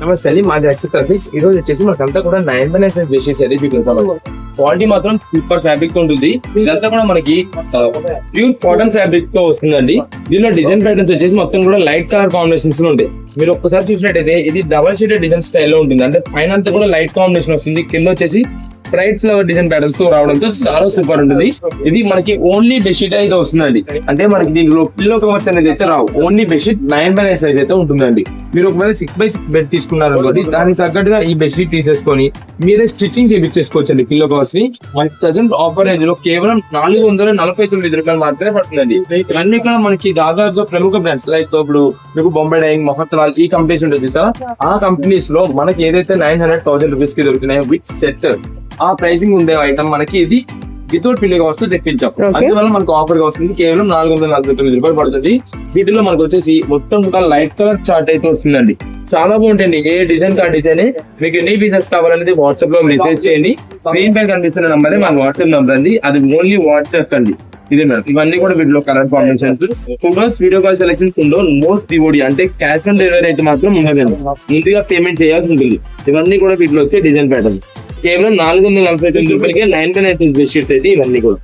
నమస్తే అండి, మాది అక్షిత్ సిక్స్. ఈ రోజు వచ్చేసి మనకంతా కూడా 9x9 సైజ్ బెడ్షీట్స్ అయితే చూపిస్తాం. క్వాలిటీ మాత్రం సూపర్ ఫ్యాబ్రిక్ తో ఉంటుంది. ఇదంతా కూడా మనకి ప్యూర్ కాటన్ ఫ్యాబ్రిక్ తో వస్తుందండి. దీనిలో డిజైన్ ప్యాటర్న్స్ వచ్చేసి మొత్తం కూడా లైట్ కలర్ కాంబినేషన్స్ లో ఉంటాయి. మీరు ఒక్కసారి చూసినట్టయితే ఇది డబల్ షీటెడ్ డిజైన్ స్టైల్లో ఉంటుంది. అంటే పైన అంతా కూడా లైట్ కాంబినేషన్ వస్తుంది, కింద వచ్చేసి బ్రైట్ ఫ్లవర్ డిజైన్ ప్యాటర్న్స్ తో రావడంతో చాలా సూపర్ ఉంటుంది. ఇది మనకి ఓన్లీ బెడ్షీట్ అయితే వస్తుందండి. అంటే మనకి దీనిలో పిల్లో కవర్స్ అనేది అయితే రావు. ఓన్లీ బెడ్షీట్ 9x9 సైజ్ అయితే ఉంటుందండి. మీరు ఒకవేళ 6x6 బెడ్ తీసుకున్నారు అనుకోండి, దానికి తగ్గట్టుగా ఈ బెడ్షీట్ తీసేసుకొని మీరే స్టిచ్చింగ్ చేయించేసుకోవచ్చు అండి. పిల్లో కవర్స్ ని మనకి ప్రెసెంట్ ఆఫర్ రేంజ్ లో కేవలం 449 రూపాయలు మాత్రమే పడుతుందండి. ఇవన్నీ కూడా మనకి దాదాపుగా ప్రముఖ బ్రాండ్స్ లైక్ ఇప్పుడు మీకు బొంబాయి డైయింగ్, మఫత్లాల్ ఈ కంపెనీస్ ఉంటుంది సార్. ఆ కంపెనీస్ లో మనకి ఏదైతే 900,000 రూపీస్ కి దొరుకుతున్నాయో విత్ సెట్ ఆ ప్రైసింగ్ ఉండే ఐటమ్ మనకి ఇది వితౌట్ పిల్లో కవర్స్ తెప్పించాం. అందువల్ల మనకు ఆఫర్ గా వస్తుంది. కేవలం 449 రూపాయలు పడుతుంది. వీటిలో మనకు వచ్చేసి మొత్తం కూడా లైట్ కలర్ చార్ట్ అయితే వస్తుందండి. చాలా బాగుంటుంది. ఏ డిజైన్ కా డిజైన్ మీకు ఎన్ని పీసెస్ కావాలనేది వాట్సాప్ లో మెసేజ్ చేయండి. స్క్రీన్ పై కనిపిస్తున్న నంబర్ మన వాట్సాప్ నంబర్ అండి. అది ఓన్లీ వాట్సాప్ అండి. ఇది మేడం, ఇవన్నీ కూడా వీటిలో colour combinations, photos, video call selections ఉండవు. మోస్ట్ డివోడి అంటే క్యాష్ ఆన్ డెలివరీ అయితే మాత్రం ఉండదండి. ముందుగా పేమెంట్ చేయాల్సి ఉంటుంది. ఇవన్నీ కూడా వీటిలో వచ్చే డిజైన్ ప్యాటర్న్. కేవలం 449 రూపాయలకి 9x9 బెడ్షీట్స్ అయితే ఇవన్నీ కూడా.